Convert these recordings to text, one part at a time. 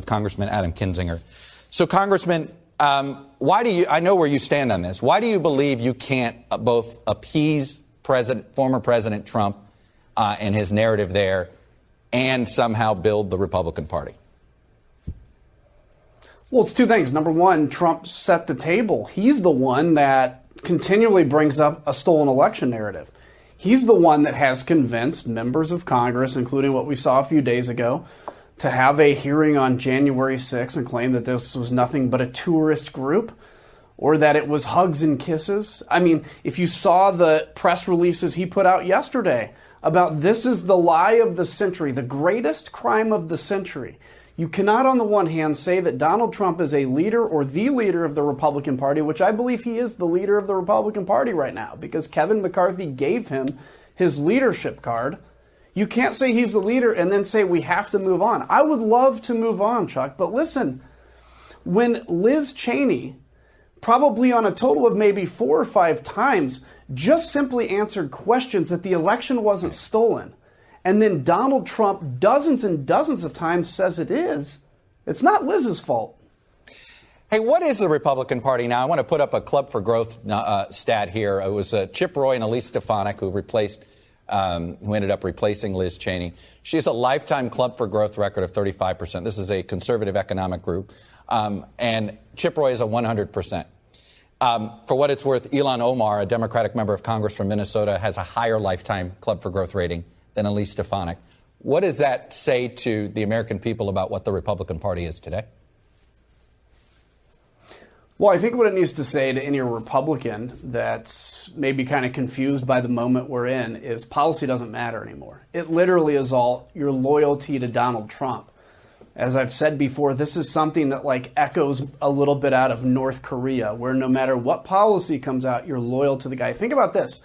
Congressman Adam Kinzinger. So, Congressman, why do you, I know where you stand on this. Why do you believe you can't both appease former President Trump and his narrative there and somehow build the Republican Party? Well, it's two things. Number one, Trump set the table. He's the one that continually brings up a stolen election narrative. He's the one that has convinced members of Congress, including what we saw a few days ago, to have a hearing on January 6th and claim that this was nothing but a tourist group or that it was hugs and kisses. I mean, if you saw the press releases he put out yesterday about this is the lie of the century, the greatest crime of the century. You cannot, on the one hand, say that Donald Trump is a leader or the leader of the Republican Party, which I believe he is the leader of the Republican Party right now because Kevin McCarthy gave him his leadership card. You can't say he's the leader and then say we have to move on. I would love to move on, Chuck, but listen, when Liz Cheney, probably on a total of maybe 4 or 5 times, just simply answered questions that the election wasn't stolen, and then Donald Trump dozens and dozens of times says it is, it's not Liz's fault. Hey, what is the Republican Party now? I want to put up a Club for Growth stat here. It was Chip Roy and Elise Stefanik who ended up replacing Liz Cheney. She has a lifetime Club for Growth record of 35%. This is a conservative economic group. And Chip Roy is a 100%. For what it's worth, Ilhan Omar, a Democratic member of Congress from Minnesota, has a higher lifetime Club for Growth rating than Elise Stefanik. What does that say to the American people about what the Republican Party is today? Well, I think what it needs to say to any Republican that's maybe kind of confused by the moment we're in is policy doesn't matter anymore. It literally is all your loyalty to Donald Trump. As I've said before, this is something that like echoes a little bit out of North Korea, where no matter what policy comes out, you're loyal to the guy. Think about this.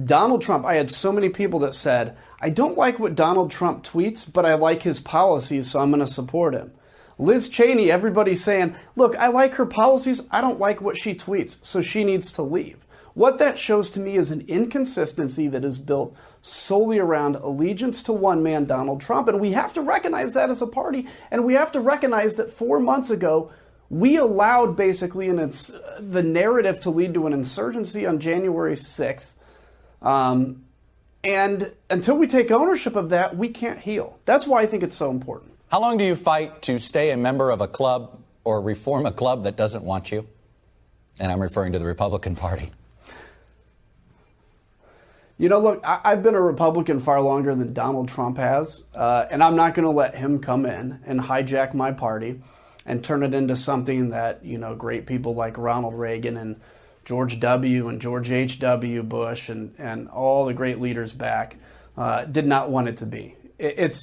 Donald Trump, I had so many people that said, I don't like what Donald Trump tweets, but I like his policies, so I'm going to support him. Liz Cheney, everybody's saying, look, I like her policies. I don't like what she tweets, so she needs to leave. What that shows to me is an inconsistency that is built solely around allegiance to one man, Donald Trump. And we have to recognize that as a party. And we have to recognize that 4 months ago, we allowed basically the narrative to lead to an insurgency on January 6th. And until we take ownership of that, we can't heal. That's why I think it's so important. How long do you fight to stay a member of a club or reform a club that doesn't want you? And I'm referring to the Republican Party. You know, look, I've been a Republican far longer than Donald Trump has, and I'm not going to let him come in and hijack my party and turn it into something that, you know, great people like Ronald Reagan and George W. and George H.W. Bush and all the great leaders back did not want it to be.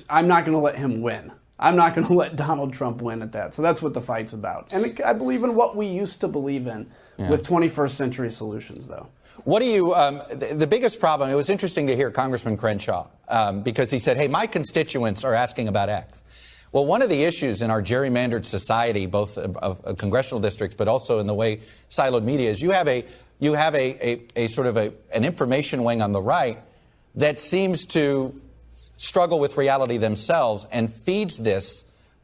I'm not going to let him win. I'm not going to let Donald Trump win at that. So that's what the fight's about. And I believe in what we used to believe in with 21st century solutions, though. What do you, the biggest problem, it was interesting to hear Congressman Crenshaw, because he said, hey, my constituents are asking about X. Well, one of the issues in our gerrymandered society, both of congressional districts, but also in the way siloed media is, you have a sort of an information wing on the right that seems to struggle with reality themselves and feeds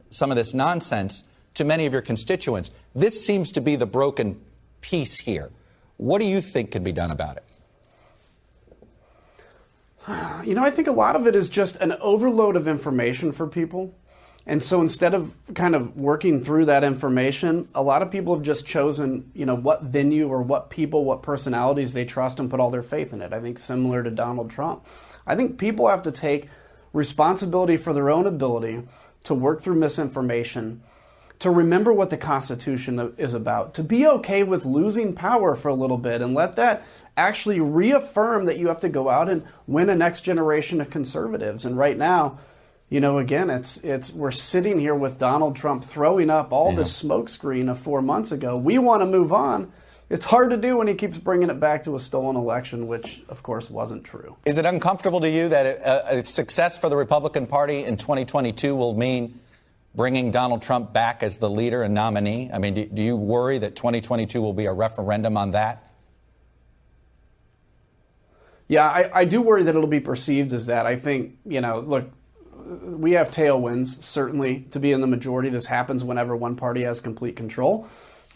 some of this nonsense to many of your constituents. This seems to be the broken piece here. What do you think can be done about it? You know, I think a lot of it is just an overload of information for people. And so instead of kind of working through that information, a lot of people have just chosen, you know, what venue or what people, what personalities they trust and put all their faith in it. I think similar to Donald Trump. I think people have to take responsibility for their own ability to work through misinformation, to remember what the Constitution is about, to be okay with losing power for a little bit and let that actually reaffirm that you have to go out and win a next generation of conservatives. And right now, you know, again, we're sitting here with Donald Trump throwing up all this smoke screen of 4 months ago. We want to move on. It's hard to do when he keeps bringing it back to a stolen election, which, of course, wasn't true. Is it uncomfortable to you that a success for the Republican Party in 2022 will mean bringing Donald Trump back as the leader and nominee? I mean, do you worry that 2022 will be a referendum on that? Yeah, I do worry that it'll be perceived as that. I think, you know, look, we have tailwinds, certainly, to be in the majority. This happens whenever one party has complete control.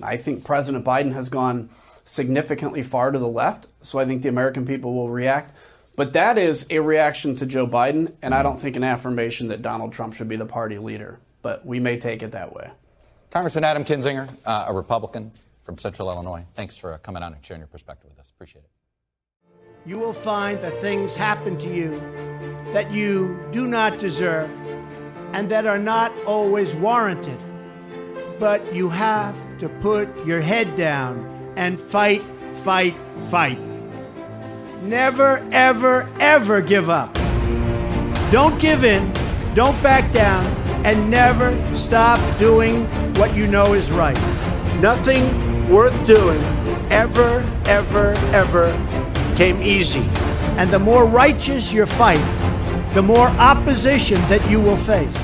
I think President Biden has gone significantly far to the left, so I think the American people will react. But that is a reaction to Joe Biden, and I don't think an affirmation that Donald Trump should be the party leader. But we may take it that way. Congressman Adam Kinzinger, a Republican from Central Illinois, thanks for coming on and sharing your perspective with us. Appreciate it. You will find that things happen to you that you do not deserve and that are not always warranted. But you have to put your head down and fight, fight, fight. Never, ever, ever give up. Don't give in, don't back down, and never stop doing what you know is right. Nothing worth doing ever, ever, ever came easy. And the more righteous your fight, the more opposition that you will face.